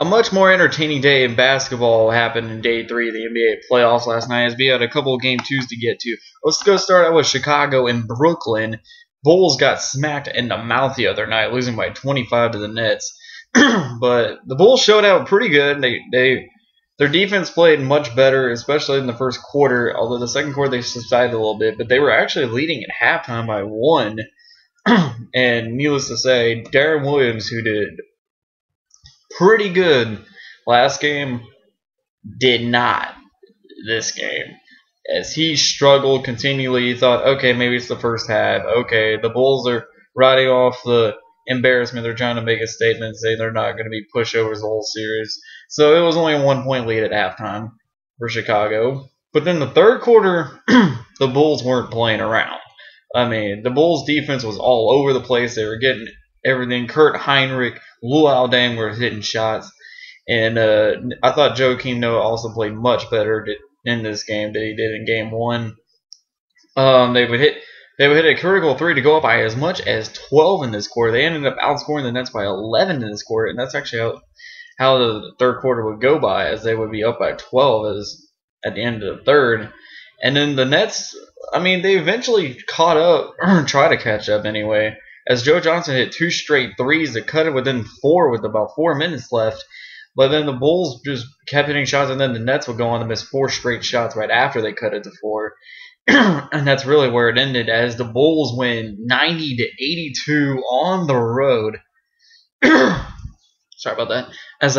A much more entertaining day in basketball happened in day 3 of the NBA playoffs last night as we had a couple of game 2s to get to. Let's go start out with Chicago and Brooklyn. Bulls got smacked in the mouth the other night, losing by 25 to the Nets. But the Bulls showed out pretty good. Their defense played much better, especially in the first quarter, although the second quarter they subsided a little bit, but they were actually leading at halftime by 1. And needless to say, Darren Williams, who did pretty good last game, did not this game. As he struggled continually, he thought, okay, maybe it's the first half. Okay, the Bulls are riding off the embarrassment. They're trying to make a statement, saying they're not going to be pushovers the whole series. So it was only a 1-point lead at halftime for Chicago. But then the third quarter, the Bulls weren't playing around. I mean, the Bulls' defense was all over the place. They were getting everything. Kurt Heinrich, Luol Deng were hitting shots. And I thought Joakim Noah also played much better in this game than he did in game 1. They would hit a critical 3 to go up by as much as 12 in this quarter. They ended up outscoring the Nets by 11 in this quarter, and that's actually how the third quarter would go by, as they would be up by 12 at the end of the third. And then the Nets, I mean, they eventually caught up, or tried to catch up anyway, as Joe Johnson hit 2 straight threes to cut it within 4 with about 4 minutes left. But then the Bulls just kept hitting shots, and then the Nets would go on to miss 4 straight shots right after they cut it to 4. And that's really where it ended, as the Bulls win 90-82 on the road. Sorry about that. As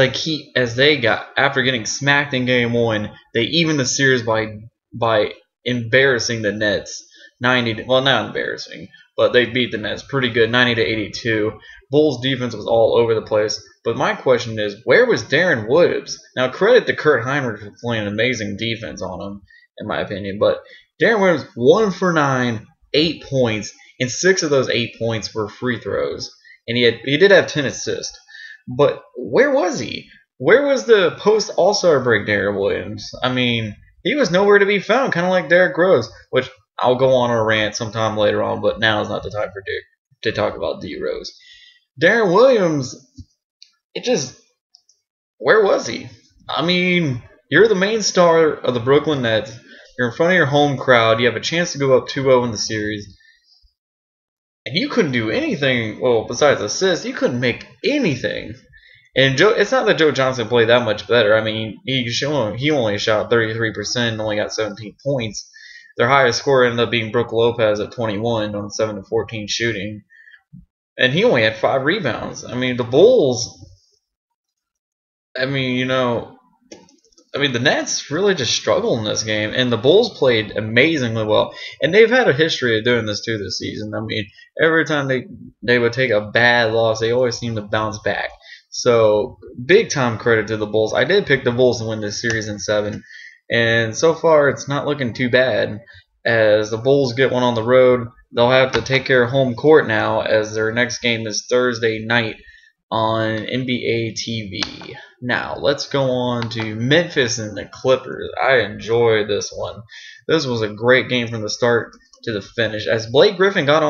they got, after getting smacked in game 1, they evened the series by embarrassing the Nets. Well, not embarrassing, but they beat the Nets pretty good, 90-82. Bulls defense was all over the place. But my question is, where was Darren Williams? Now, credit to Kurt Heinrich for playing amazing defense on him, in my opinion. But Darren Williams, 1 for 9, 8 points, and 6 of those 8 points were free throws. And he did have 10 assists. But where was he? Where was the post All-Star break Darren Williams? I mean, he was nowhere to be found, kind of like Derrick Rose, which I'll go on a rant sometime later on, but now is not the time to talk about D Rose. Darren Williams, where was he? I mean, you're the main star of the Brooklyn Nets. You're in front of your home crowd. You have a chance to go up 2-0 in the series. And you couldn't do anything, well, besides assists, you couldn't make anything. And it's not that Joe Johnson played that much better. I mean, he only shot 33% and only got 17 points. Their highest scorer ended up being Brook Lopez at 21 on 7-14 shooting. And he only had 5 rebounds. I mean, the Bulls, the Nets really just struggled in this game. And the Bulls played amazingly well. And they've had a history of doing this too this season. I mean, every time they would take a bad loss, they always seem to bounce back. So, big time credit to the Bulls. I did pick the Bulls to win this series in 7. And so far, it's not looking too bad. As the Bulls get one on the road, they'll have to take care of home court now, as their next game is Thursday night on NBA TV. Now, let's go on to Memphis and the Clippers. I enjoyed this one. This was a great game from the start to the finish, as Blake Griffin got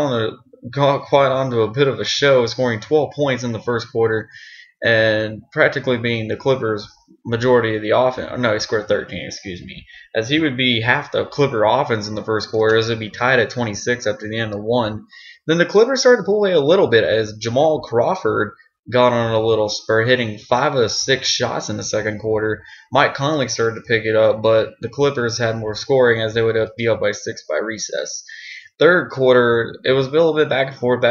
quite onto a bit of a show, scoring 12 points in the first quarter, and practically being the Clippers' majority of the offense. No, he scored 13, excuse me. As he would be half the Clipper offense in the first quarter, as it would be tied at 26 after the end of 1. Then the Clippers started to pull away a little bit, as Jamal Crawford got on a little spur, hitting 5 of 6 shots in the second quarter. Mike Conley started to pick it up, but the Clippers had more scoring, as they would be up by 6 by recess. Third quarter, it was a little bit back and forth.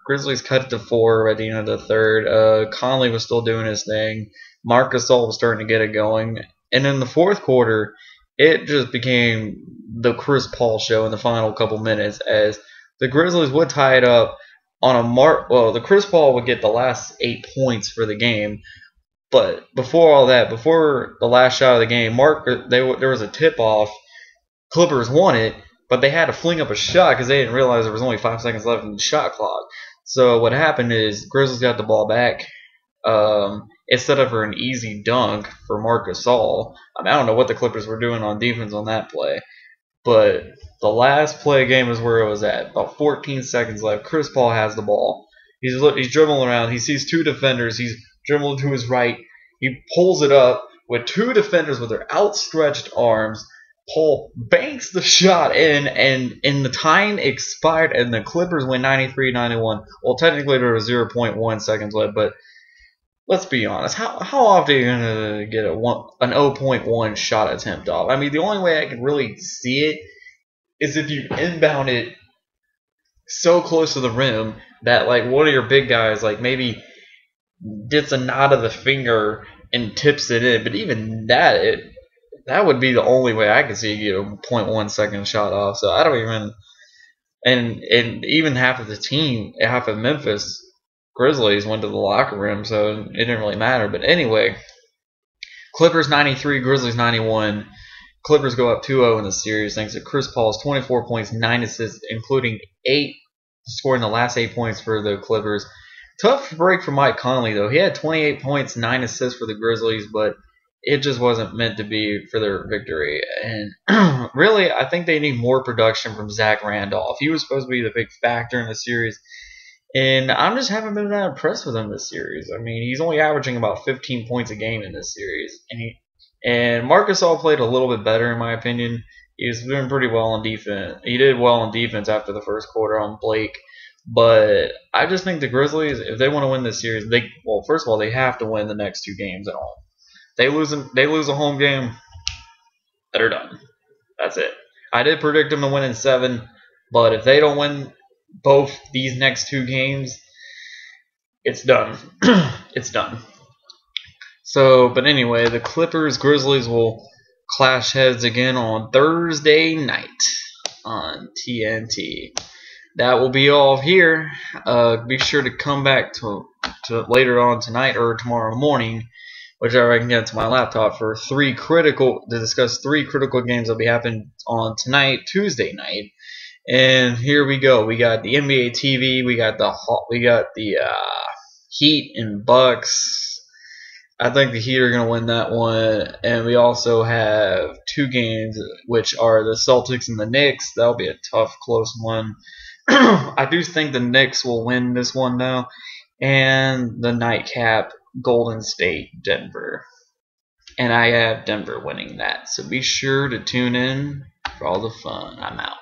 Grizzlies cut it to 4 at the end of the third. Conley was still doing his thing. Marc Gasol was starting to get it going. And in the fourth quarter, it just became the Chris Paul show in the final couple minutes, as the Grizzlies would tie it up on the Chris Paul would get the last 8 points for the game. But before the last shot of the game, there was a tip-off. Clippers won it, but they had to fling up a shot because they didn't realize there was only 5 seconds left in the shot clock. So what happened is Grizzlies got the ball back. It set up for an easy dunk for Marc Gasol. I don't know what the Clippers were doing on defense on that play. But the last play of the game is where it was at. About 14 seconds left. Chris Paul has the ball. He's dribbling around. He sees 2 defenders. He's dribble to his right. He pulls it up with two defenders with their outstretched arms. Paul banks the shot in, and the time expired, and the Clippers win 93-91. Well, technically there was 0.1 seconds left, but let's be honest. How often are you going to get an 0.1 shot attempt off? I mean, the only way I can really see it is if you inbound it so close to the rim that, like, one of your big guys, like, maybe gets a nod of the finger and tips it in. But even that would be the only way I could see you get a 0.1 second shot off. So I don't even. And even half of the team, half of Memphis Grizzlies went to the locker room, so it didn't really matter. But anyway, Clippers 93, Grizzlies 91. Clippers go up 2-0 in the series thanks to Chris Paul's 24 points, 9 assists, including 8 scoring the last 8 points for the Clippers. Tough break for Mike Conley, though. He had 28 points, 9 assists for the Grizzlies, but it just wasn't meant to be for their victory. And really, I think they need more production from Zach Randolph. He was supposed to be the big factor in the series, and I just haven't been that impressed with him this series. I mean, he's only averaging about 15 points a game in this series, and Marcus All played a little bit better, in my opinion. He was doing pretty well on defense. He did well on defense after the first quarter on Blake. But I just think the Grizzlies, if they want to win this series, first of all, they have to win the next 2 games at home. They lose a home game, they're done. That's it. I did predict them to win in 7, but if they don't win both these next 2 games, it's done. It's done. So, but anyway, the Clippers Grizzlies will clash heads again on Thursday night on TNT. That will be all here. Be sure to come back to later on tonight or tomorrow morning, whichever I can get to my laptop, for to discuss 3 critical games that'll be happening on tonight, Tuesday night. And here we go. We got the NBA TV. We got the Heat and Bucks. I think the Heat are going to win that one. And we also have 2 games, which are the Celtics and the Knicks. That'll be a tough, close one. I do think the Knicks will win this one, though. And the nightcap, Golden State, Denver. And I have Denver winning that. So be sure to tune in for all the fun. I'm out.